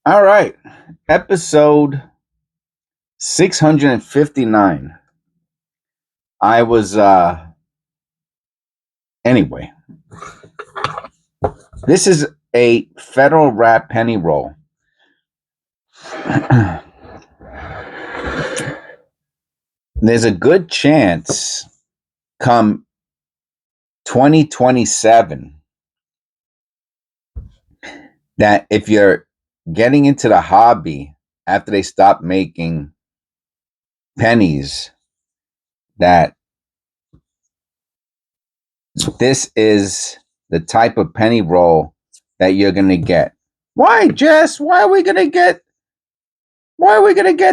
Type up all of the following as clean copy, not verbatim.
All right. Episode 659. I was anyway. This is a federal wrap penny roll. There's a good chance come 2027 that if you're getting into the hobby after they stop making pennies, that this is the type of penny roll that you're going to get. Why, Jess? Why are we gonna get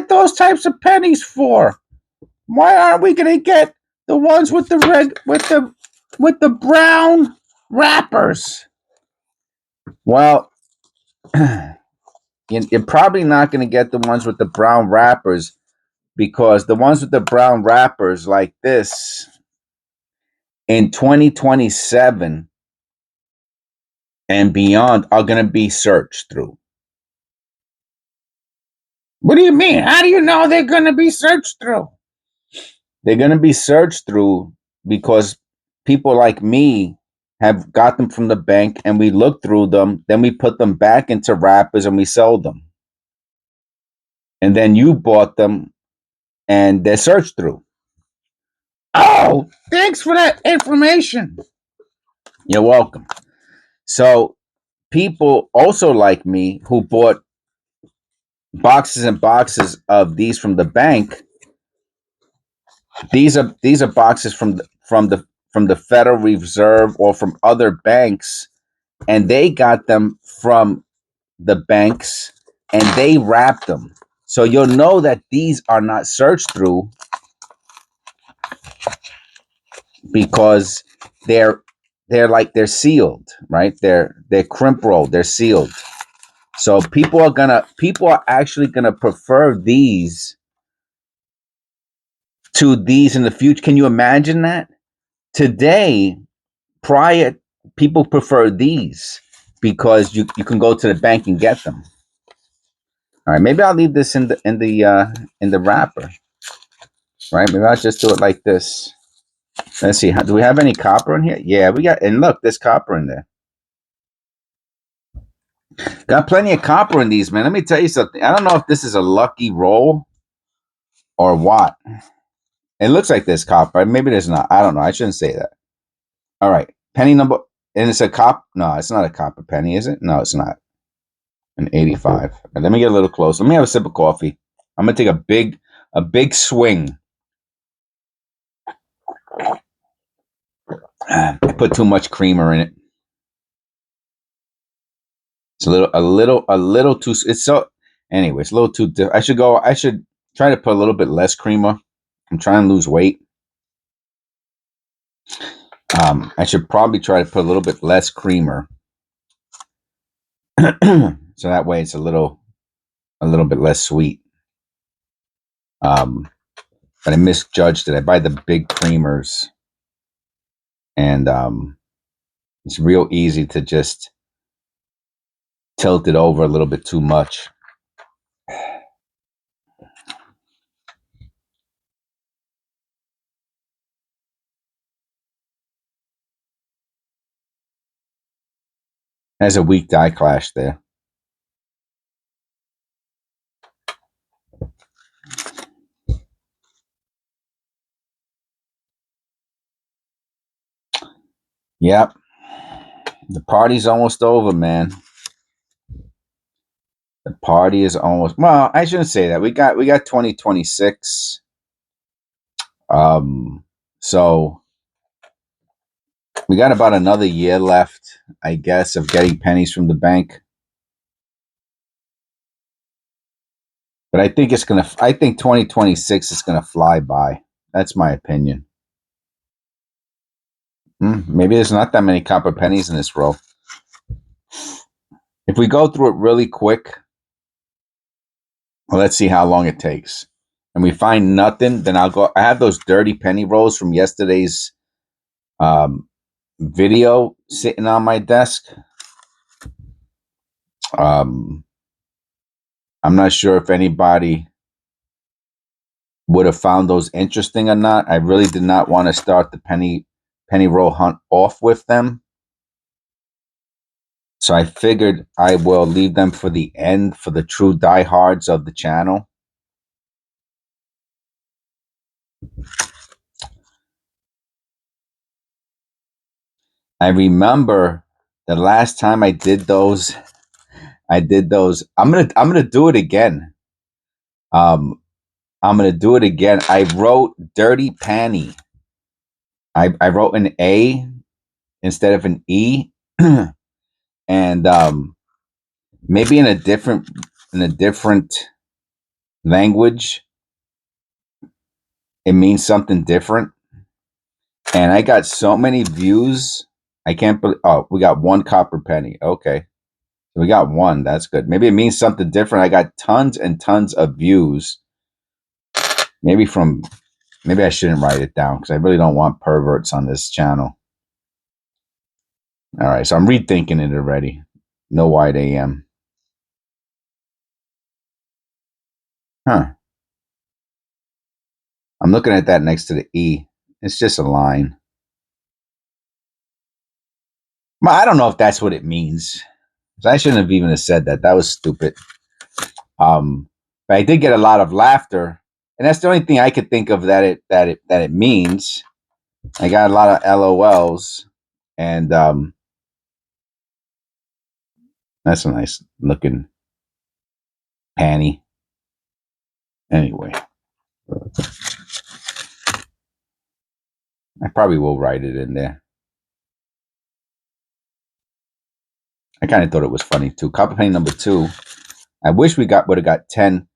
those types of pennies for? Why aren't we gonna get the ones with the red with the brown wrappers? Well, you're probably not gonna get the ones with the brown wrappers because the ones with the brown wrappers like this in 2027 and beyond are gonna be searched through. What do you mean? How do you know they're gonna be searched through? They're going to be searched through because people like me have got them from the bank and we look through them. Then we put them back into wrappers and we sell them. And then you bought them and they're searched through. Oh, thanks for that information. You're welcome. So, people also like me who bought boxes and boxes of these from the bank. These are boxes from the Federal Reserve or from other banks, and they got them from the banks and they wrapped them. So you'll know that these are not searched through because they're they're sealed, right? They're crimp rolled, they're sealed. So people are actually gonna prefer these to these in the future. Can you imagine that? Today, prior people prefer these because you can go to the bank and get them. All right, maybe I'll leave this in the wrapper. Right, maybe I'll just do it like this. Let's see. Do we have any copper in here? Yeah, we got. And look, there's copper in there. Got plenty of copper in these, man. Let me tell you something. I don't know if this is a lucky roll or what. It looks like there's copper. Maybe there's not. I don't know. I shouldn't say that. All right, penny number. And it's a cop. No, it's not a copper penny, is it? No, it's not. An 85. Right, let me get a little closer. Let me have a sip of coffee. I'm gonna take a big swing. I put too much creamer in it. It's a little too. It's so. Anyway, it's a little too. I should go. I should try to put a little bit less creamer. I'm trying to lose weight. I should probably try to put a little bit less creamer, so that way it's a little bit less sweet. But I misjudged it. I buy the big creamers, and it's real easy to just tilt it over a little bit too much. There's a weak die clash there. Yep. The party's almost over, man. The party is almost, well, I shouldn't say that. We got 2026. So we got about another year left, I guess, of getting pennies from the bank. But I think 2026 is gonna fly by. That's my opinion. Maybe there's not that many copper pennies in this row. If we go through it really quick, well, let's see how long it takes. And we find nothing, then I'll go. I have those dirty penny rolls from yesterday's video sitting on my desk. I'm not sure if anybody would have found those interesting or not. I really did not want to start the penny roll hunt off with them. So I figured I will leave them for the end for the true diehards of the channel. I remember the last time I did those. I'm gonna do it again. I'm gonna do it again. I wrote dirty panty. I wrote an A instead of an E, and maybe in a different language, it means something different. And I got so many views. I can't believe. Oh, we got one copper penny. Okay, we got one. That's good. Maybe it means something different. I got tons and tons of views. Maybe from. Maybe I shouldn't write it down because I really don't want perverts on this channel. All right, so I'm rethinking it already. No white AM. Huh. I'm looking at that next to the E. It's just a line. Well, I don't know if that's what it means. I shouldn't have even said that. That was stupid. But I did get a lot of laughter, and that's the only thing I could think of that it means. I got a lot of LOLs, and that's a nice looking panty. Anyway, I probably will write it in there. I kind of thought it was funny too. Copper penny number 2. I wish would have got 10.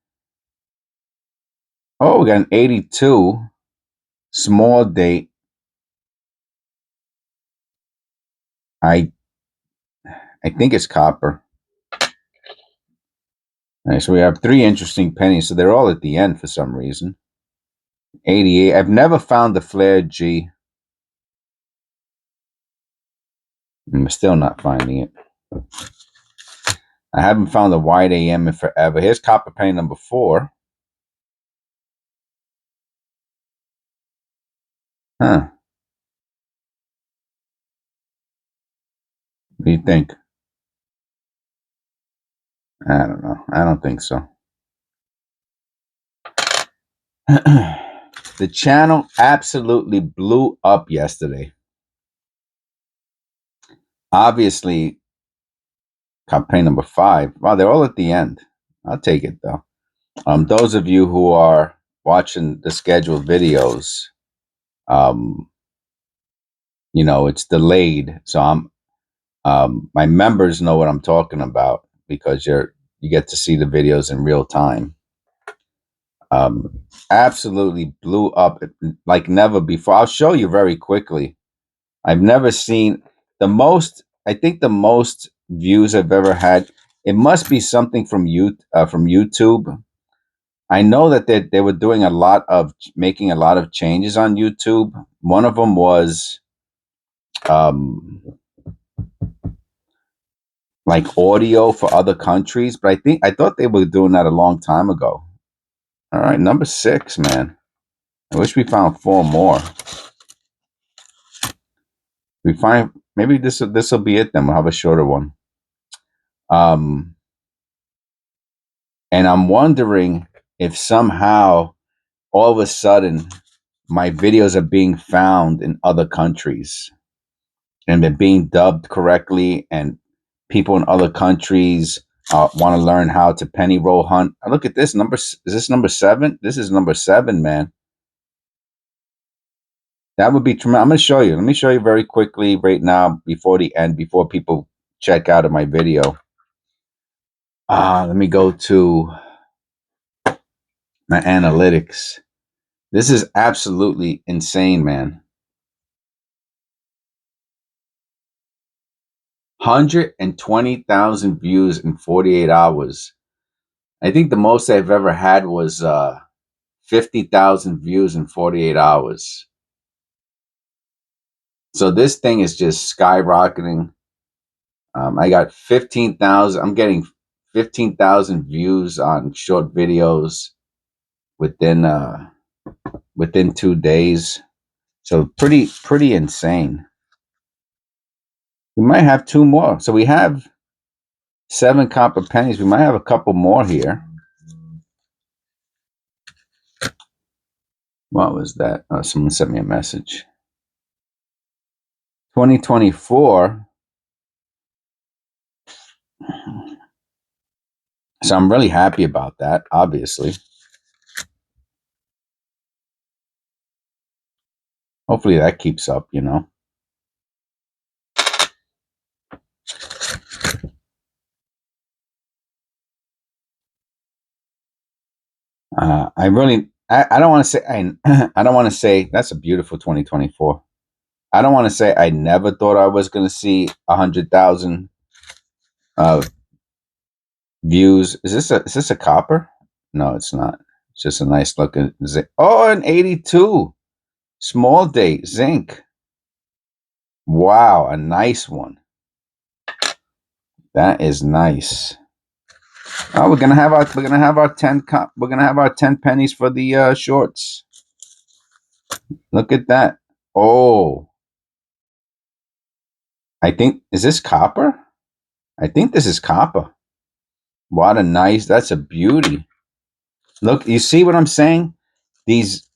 Oh, we got an 82. Small date. I think it's copper. All right, so we have 3 interesting pennies. So they're all at the end for some reason. 88. I've never found the flare G. I'm still not finding it. I haven't found the white AM in forever. Here's copper penny number 4. Huh. What do you think? I don't know. I don't think so. The channel absolutely blew up yesterday. Obviously, copper penny number 5. Wow, they're all at the end. I'll take it though. Those of you who are watching the scheduled videos, um, it's delayed. So my members know what I'm talking about because you get to see the videos in real time. Absolutely blew up like never before. I'll show you very quickly. I've never seen I think the most views I've ever had. It must be something from YouTube. I know that they were doing making a lot of changes on YouTube. One of them was um, like audio for other countries, but I thought they were doing that a long time ago. All right, number 6, man. I wish we found 4 more. We find maybe this will be it. Then we'll have a shorter one. And I'm wondering if somehow all of a sudden my videos are being found in other countries and they're being dubbed correctly, and people in other countries want to learn how to penny roll hunt. Look at this number. Is this number 7? This is number 7, man. That would be tremendous. I'm going to show you. Let me show you very quickly right now before the end, before people check out of my video. Let me go to my analytics. This is absolutely insane, man. 120,000 views in 48 hours. I think the most I've ever had was 50,000 views in 48 hours. So this thing is just skyrocketing. I got 15,000. I'm getting 15,000 views on short videos within 2 days. So pretty insane. We might have 2 more. So we have 7 copper pennies. We might have a couple more here. What was that? Oh, someone sent me a message. 2024. So I'm really happy about that, obviously. Hopefully that keeps up, you know. I don't want to say I don't want to say that's a beautiful 2024. I don't want to say I never thought I was going to see 100,000 views. Is this a copper? No, it's not. It's just a nice looking zinc. Oh, an 82 small date zinc. Wow, a nice one. That is nice. Oh, we're gonna have our 10 pennies for the shorts. Look at that. Oh, I think is this copper? I think this is copper. What a nice. That's a beauty. Look, you see what I'm saying? These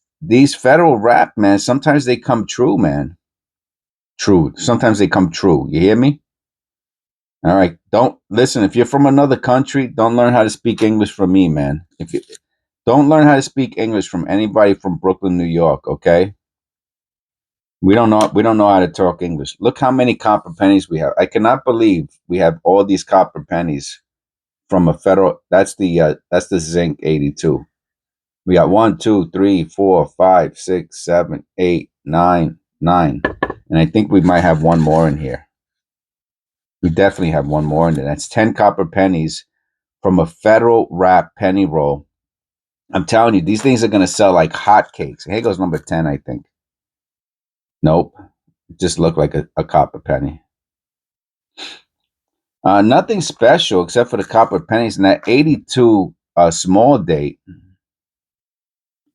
federal rap, man. Sometimes they come true, man. True. Sometimes they come true. You hear me? All right. Don't listen. If you're from another country, don't learn how to speak English from me, man. If you don't learn how to speak English from anybody from Brooklyn, New York, okay? We don't know how to talk English. Look how many copper pennies we have. I cannot believe we have all these copper pennies from a federal. That's the zinc 82. We got 1, 2, 3, 4, 5, 6, 7, 8, 9, 9. And I think we might have one more in here. We definitely have one more in there. That's 10 copper pennies from a federal wrap penny roll. I'm telling you, these things are going to sell like hotcakes. Here goes number 10, I think. Nope. It just looked like a copper penny. Nothing special except for the copper pennies and that 82 small date.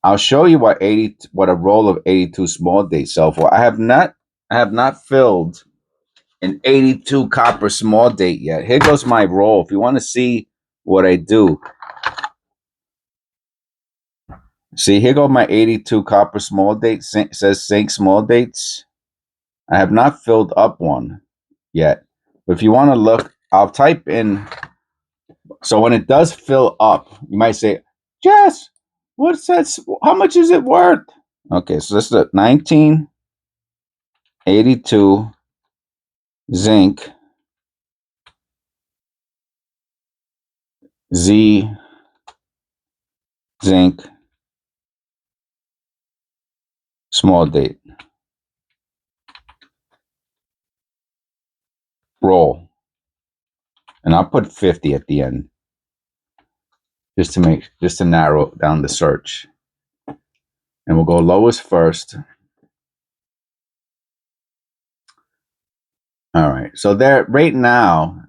I'll show you what a roll of 82 small dates sell for. I have not filled an 82 copper small date yet. Here goes my roll. If you want to see what I do, see here go my 82 copper small date. Says Sync small dates. I have not filled up one yet. But if you want to look, I'll type in. So when it does fill up, you might say, Jess, what's that? How much is it worth? Okay, so this is a 1982 zinc Z zinc small date roll. And I'll put 50 at the end just to narrow down the search. And we'll go lowest first. All right. So there right now,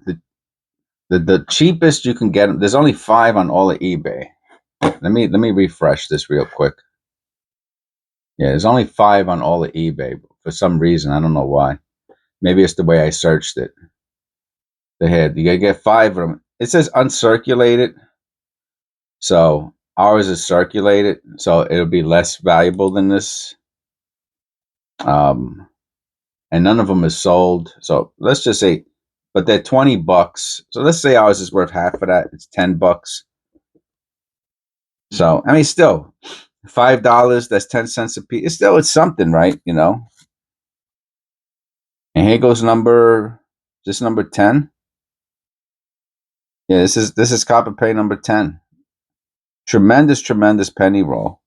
the cheapest you can get, there's only 5 on all of eBay. Let me refresh this real quick. Yeah, there's only 5 on all of eBay for some reason. I don't know why. Maybe it's the way I searched it. The head. You gotta get 5 of them. It says uncirculated. So ours is circulated, so it'll be less valuable than this. And none of them is sold. So let's just say, but they're $20. So let's say ours is worth half of that. It's $10. So I mean, still $5. That's 10 cents a piece. It's something, right? You know. And here goes number 10. Yeah, this is copper penny number 10. Tremendous penny roll.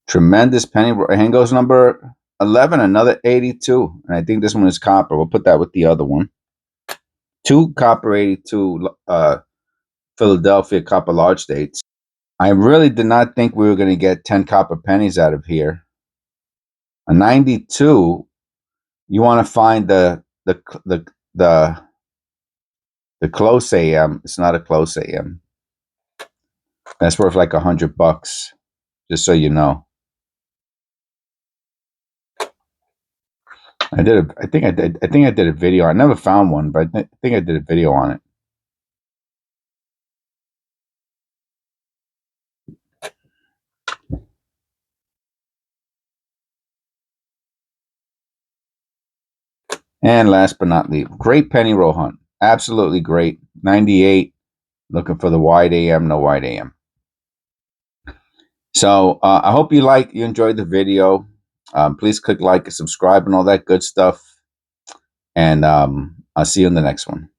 Tremendous penny roll. And here goes number 11, another 82. And I think this one is copper. We'll put that with the other one. 2 copper 82 Philadelphia copper large dates. I really did not think we were going to get 10 copper pennies out of here. A 92 You want to find the close AM. It's not a close AM. That's worth like $100, just so you know. I think I did a video. I never found one, but I think I did a video on it. And last but not least, great penny roll hunt. Absolutely great. 98. Looking for the wide AM, no wide AM. So I hope you enjoyed the video. Please click like and subscribe and all that good stuff. And I'll see you in the next one.